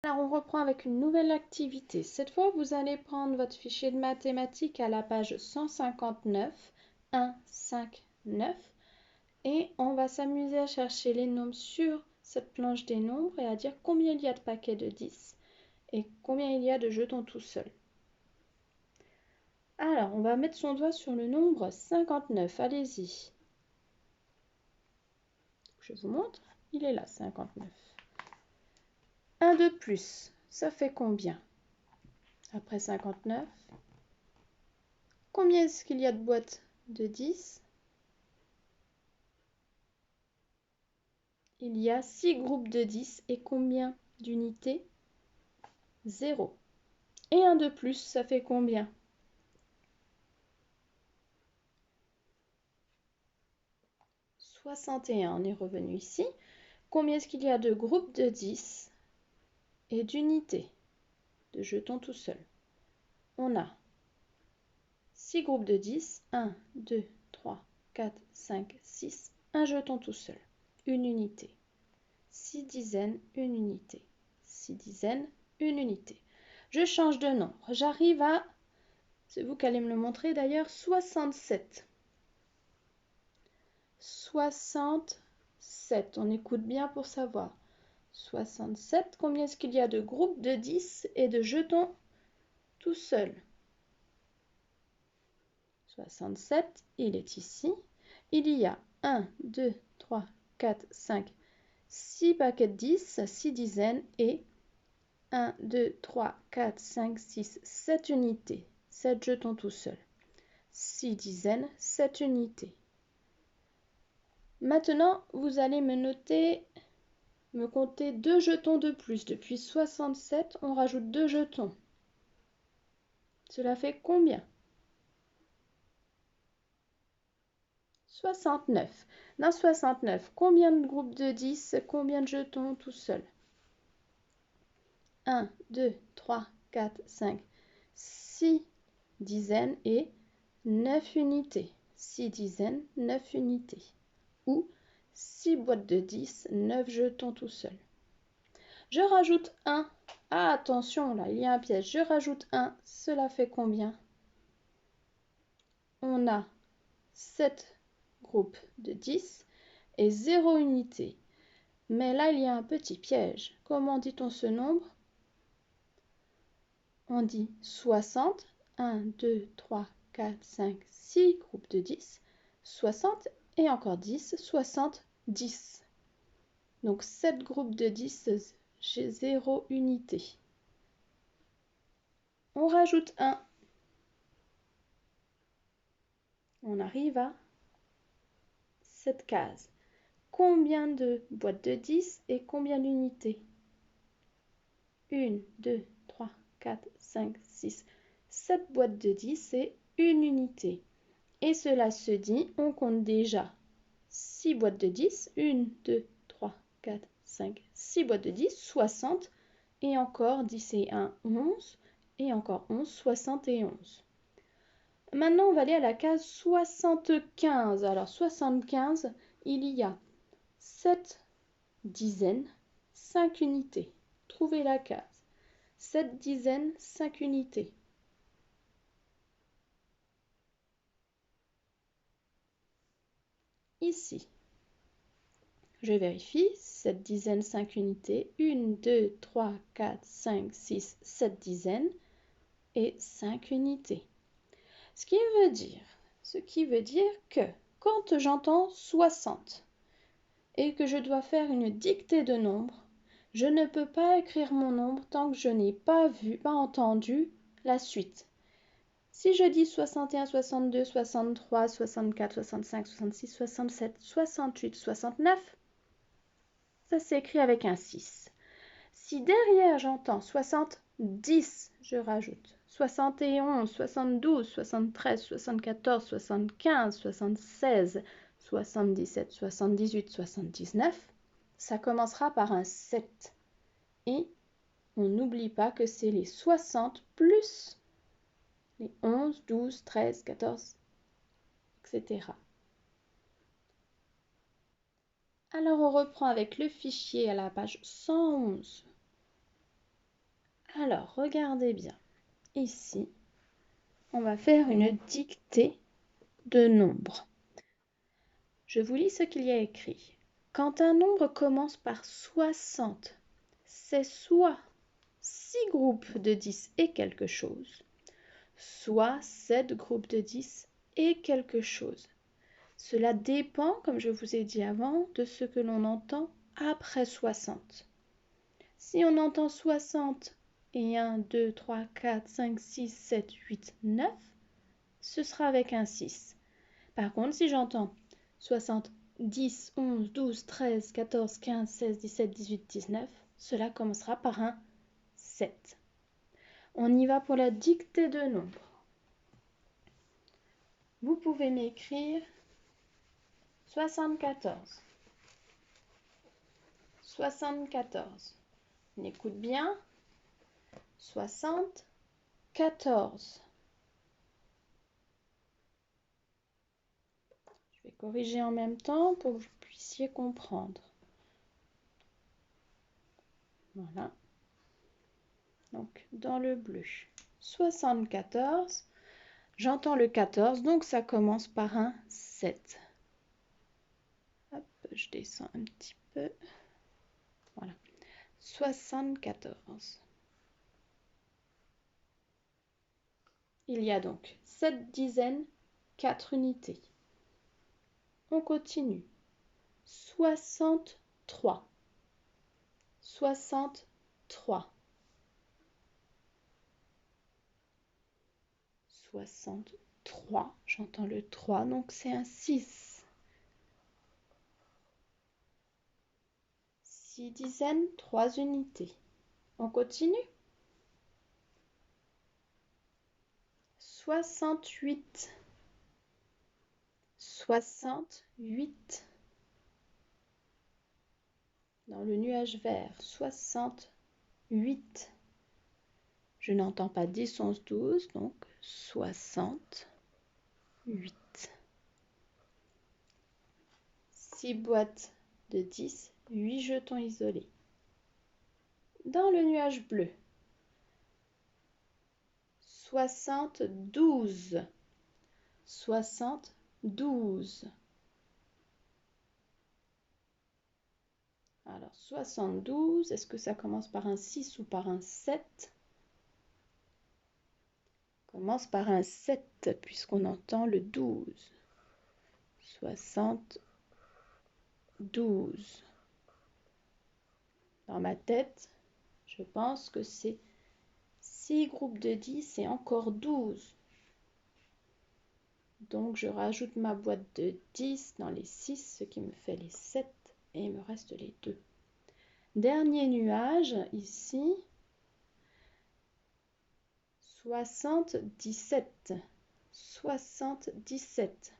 Alors, on reprend avec une nouvelle activité. Cette fois, vous allez prendre votre fichier de mathématiques à la page 159, 1, 5, 9, et on va s'amuser à chercher les nombres sur cette planche des nombres et à dire combien il y a de paquets de 10 et combien il y a de jetons tout seuls. Alors, on va mettre son doigt sur le nombre 59. Allez-y. Je vous montre. Il est là, 59. 1 de plus, ça fait combien? Après 59. Combien est-ce qu'il y a de boîtes de 10? Il y a 6 groupes de 10 et combien d'unités? 0. Et 1 de plus, ça fait combien? 61. On est revenu ici. Combien est-ce qu'il y a de groupes de 10 et d'unités de jetons tout seuls? On a 6 groupes de 10, 1, 2, 3, 4, 5, 6, un jeton tout seul, une unité. 6 dizaines, une unité. 6 dizaines, une unité. Je change de nombre. J'arrive à, c'est vous qui allez me le montrer d'ailleurs, 67. 67. On écoute bien pour savoir. 67. Combien est-ce qu'il y a de groupes de 10 et de jetons tout seuls? 67. Il est ici. Il y a 1, 2, 3, 4, 5, 6 paquets de 10, 6 dizaines et 1, 2, 3, 4, 5, 6, 7 unités. 7 jetons tout seuls. 6 dizaines, 7 unités. Maintenant, vous allez me compter 2 jetons de plus. Depuis 67, on rajoute 2 jetons. Cela fait combien? 69. Dans 69, combien de groupes de 10, combien de jetons tout seuls? 1, 2, 3, 4, 5, 6 dizaines et 9 unités. 6 dizaines, 9 unités. Ou 6 boîtes de 10, 9 jetons tout seuls. Je rajoute 1. Ah, attention, là, il y a un piège. Je rajoute 1. Cela fait combien? On a 7 groupes de 10 et 0 unité. Mais là, il y a un petit piège. Comment dit-on ce nombre? On dit 60. 1, 2, 3, 4, 5, 6 groupes de 10. 60 et encore 10. 70. Donc 7 groupes de 10, j'ai 0 unité. On rajoute 1. On arrive à cette case. Combien de boîtes de 10 et combien d'unités? 1, 2, 3, 4, 5, 6, 7 boîtes de 10 et une unité. Et cela se dit, on compte déjà 6 boîtes de 10, 1, 2, 3, 4, 5, 6 boîtes de 10, 60, et encore 10 et 1, 11, et encore 11, 71. Maintenant, on va aller à la case 75. Alors, 75, il y a 7 dizaines, 5 unités. Trouvez la case. 7 dizaines, 5 unités. Ici, je vérifie. 7 dizaines, 5 unités. 1, 2, 3, 4, 5, 6, 7 dizaines et 5 unités. Ce qui veut dire que quand j'entends 60 et que je dois faire une dictée de nombres, je ne peux pas écrire mon nombre tant que je n'ai pas entendu la suite. Si je dis 61, 62, 63, 64, 65, 66, 67, 68, 69, ça s'écrit avec un 6. Si derrière j'entends 70, je rajoute 71, 72, 73, 74, 75, 76, 77, 78, 79, ça commencera par un 7. Et on n'oublie pas que c'est les 60 plus les 11, 12, 13, 14, etc. Alors on reprend avec le fichier à la page 111. Alors, regardez bien. Ici, on va faire une dictée de nombres. Je vous lis ce qu'il y a écrit. Quand un nombre commence par 60, c'est soit 6 groupes de 10 et quelque chose, soit 7 groupes de 10 et quelque chose. Cela dépend, comme je vous ai dit avant, de ce que l'on entend après 60. Si on entend 60 et 1, 2, 3, 4, 5, 6, 7, 8, 9, ce sera avec un 6. Par contre, si j'entends 60, 10, 11, 12, 13, 14, 15, 16, 17, 18, 19, cela commencera par un 7. On y va pour la dictée de nombres. Vous pouvez m'écrire 74. 74. On écoute bien. 74. Je vais corriger en même temps pour que vous puissiez comprendre. Voilà. Donc, dans le bleu. 74. J'entends le 14, donc ça commence par un 7. Hop, je descends un petit peu. Voilà. 74. Il y a donc 7 dizaines, 4 unités. On continue. 63. 63. 63. J'entends le 3, donc c'est un 6. 6 dizaines, 3 unités. On continue. 68. 68. Dans le nuage vert, 68. Je n'entends pas 10, 11, 12, donc 68. 6 boîtes de 10, 8 jetons isolés. Dans le nuage bleu, 72. 72. Alors, 72, est-ce que ça commence par un 6 ou par un 7? Commence par un 7, puisqu'on entend le 12. 72. Dans ma tête, je pense que c'est 6 groupes de 10 et encore 12. Donc, je rajoute ma boîte de 10 dans les 6, ce qui me fait les 7, et il me reste les 2. Dernier nuage, ici, 77. 77.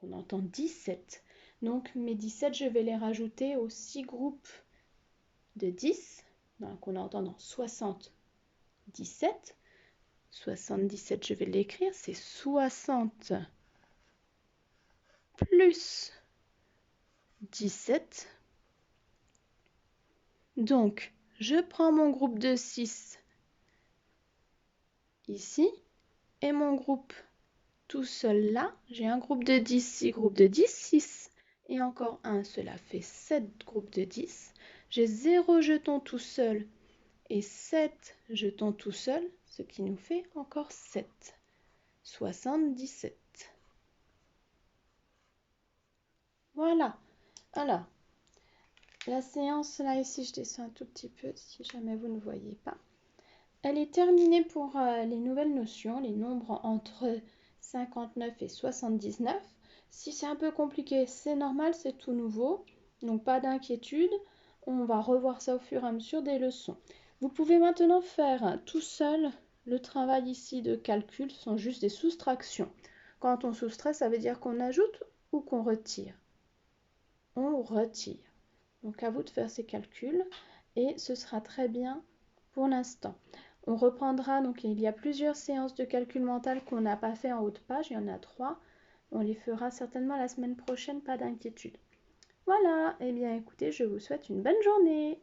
On entend 17. Donc mes 17, je vais les rajouter aux 6 groupes de 10. Donc on entend dans 77. 77, je vais l'écrire, c'est 60 plus 17. Donc, je prends mon groupe de 6 ici et mon groupe tout seul là. J'ai un groupe de 10, 6 groupes de 10, 6 et encore un, cela fait 7 groupes de 10. J'ai 0 jeton tout seul et 7 jetons tout seul, ce qui nous fait encore 7. 77. Voilà. Alors, la séance là ici, je descends un tout petit peu si jamais vous ne voyez pas. Elle est terminée pour les nouvelles notions, les nombres entre 59 et 79. Si c'est un peu compliqué, c'est normal, c'est tout nouveau. Donc pas d'inquiétude, on va revoir ça au fur et à mesure des leçons. Vous pouvez maintenant faire tout seul le travail ici de calcul, ce sont juste des soustractions. Quand on soustrait, ça veut dire qu'on ajoute ou qu'on retire. On retire. Donc à vous de faire ces calculs et ce sera très bien pour l'instant. On reprendra, donc il y a plusieurs séances de calcul mental qu'on n'a pas fait en haut de page, il y en a 3. On les fera certainement la semaine prochaine, pas d'inquiétude. Voilà, eh bien écoutez, je vous souhaite une bonne journée.